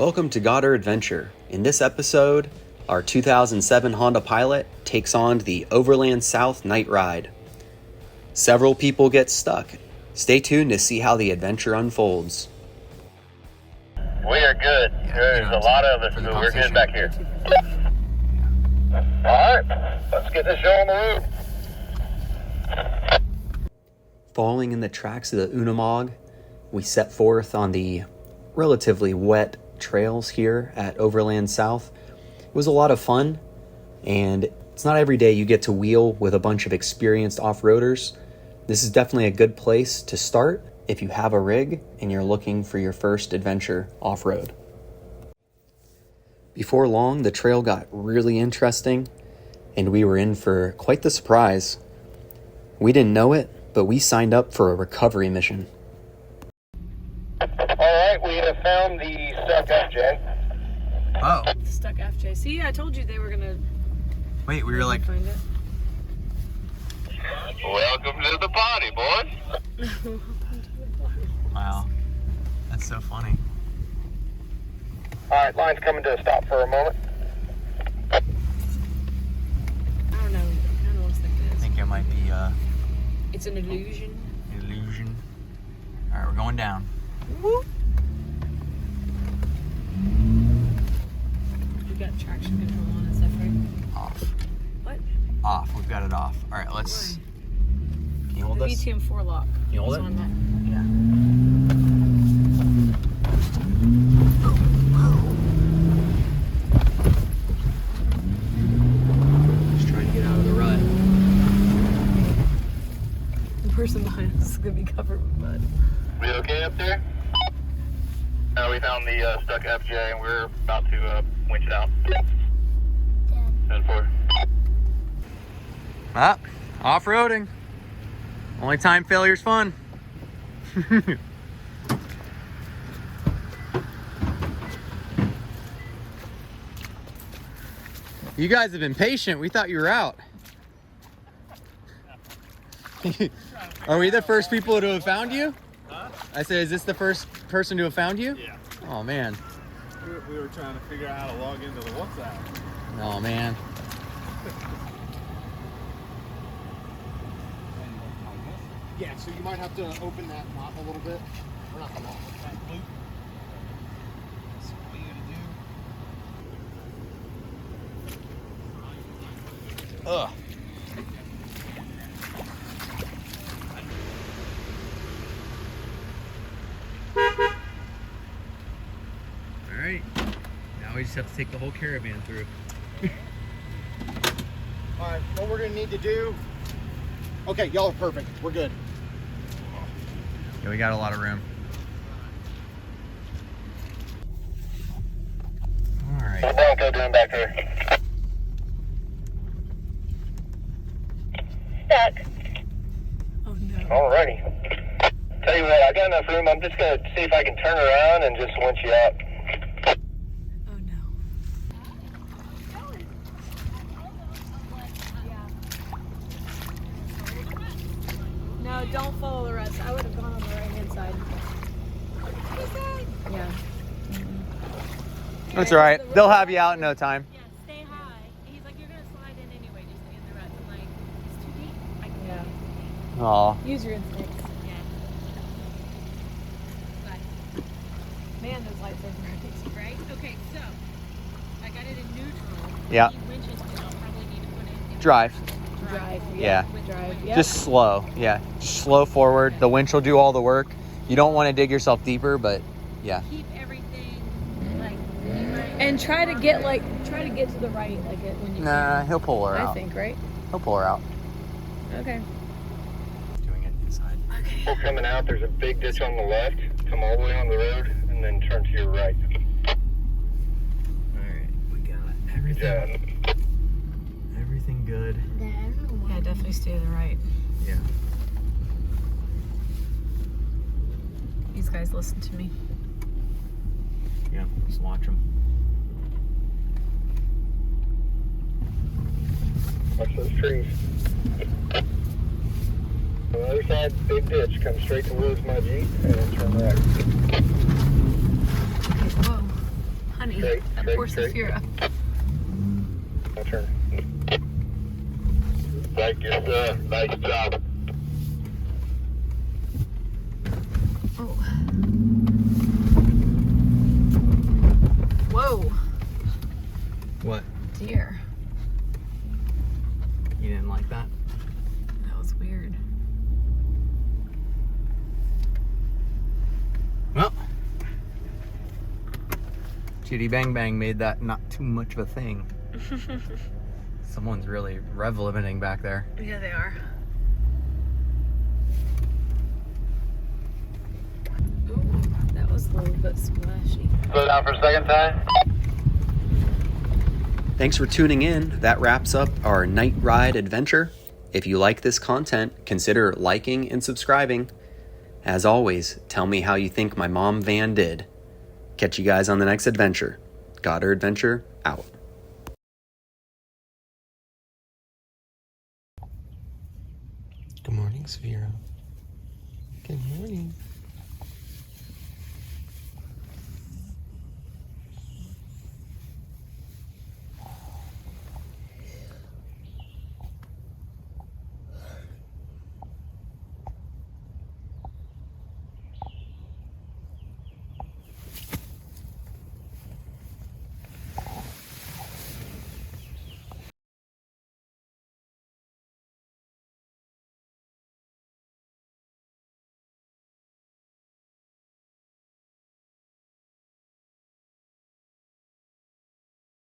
Welcome to Goddard Adventure. In this episode, our 2007 Honda Pilot takes on the Overland South night ride. Several people get stuck. Stay tuned to see how the adventure unfolds. We are good. There's a lot of us, so we're good back here. Alright, let's get this show on the road. Following in the tracks of the Unimog, we set forth on the relatively wet trails here at Overland South. It was a lot of fun, and it's not every day you get to wheel with a bunch of experienced off-roaders. This is definitely a good place to start if you have a rig and you're looking for your first adventure off-road. Before long, the trail got really interesting, and we were in for quite the surprise. We didn't know it, but we signed up for a recovery mission. Alright, we have found the stuck FJ. Oh. Stuck FJ. See, I told you they were gonna. Wait, we were like... Find it. Welcome to the party, boys. Wow. That's so funny. Alright, line's coming to a stop for a moment. I don't know what that I is. think it might be It's an illusion. illusion. Alright, we're going down. Woo. You got traction control on and stuff, right? Off. What? Off. We've got it off. Alright, let's... Why? Can you hold The this? VTM4 lock. You hold is it? on that. Yeah. Just trying to get out of the rut. The person behind us is gonna be covered with mud. We okay up there? We found the stuck FJ and we're about to winch it out. 10-4. Ah, off-roading. Only time failure's fun. You guys have been patient. We thought you were out. Are we the first people to have found you? Huh? I said, is this the first person to have found you? Yeah. Oh, man. We were trying to figure out how to log into the WhatsApp. Oh, man. Yeah, so you might have to open that knot a little bit. Or not the knot, that loop. So what you gonna do? Ugh. All right. Now we just have to take the whole caravan through. Alright, what we're gonna need to do. Okay, y'all are perfect. We're good. Yeah, we got a lot of room. All right. What Bronco doing back there? Stuck. Oh no. Alrighty. Tell you what, I got enough room. I'm just gonna see if I can turn around and just winch you out. Oh no. No, don't follow the rest. I would have gone on the right hand side. Yeah. That's all right. They'll have you out in no time. Yeah, stay high. And he's like, you're gonna slide in anyway, just to get the ruts. I'm like, it's too deep. I can Yeah. Aw. Use your instincts. Yeah. Man, those lights are bright. Right? Okay, so I got it in neutral. Yeah. Need winches, but I'll probably need to put it in Drive. Drive. Yeah. with Drive. the Yep. Just slow. Yeah. Just slow forward. The winch will do all the work. You don't want to dig yourself deeper, but yeah. keep everything like And try to get to the right, like it when you. Nah, can. he'll pull her I out. think, right? He'll pull her out. Okay. Doing it inside. We're coming out. There's a big ditch on the left. Come all the way on the road and then turn to your right. All right. We got Good everything. job. Everything good. Yeah, definitely stay to the right. Yeah. These guys listen to me. Yeah. Just watch them. Watch those trees. On the other side, big ditch. Come straight towards my Jeep and then turn right. Whoa. Honey, that poor Safira. I'll turn. Thank you, sir. Nice job. Oh. Whoa, What? dear. You didn't like that? That was weird. Well, Chitty Bang Bang made that not too much of a thing. Someone's really rev limiting back there. Yeah, they are. Ooh, that was a little bit splashy. Slow down for a second time. Thanks for tuning in. That wraps up our night ride adventure. If you like this content, consider liking and subscribing. As always, tell me how you think my mom van did. Catch you guys on the next adventure. Got her adventure out. Good morning, Sphera. Good morning.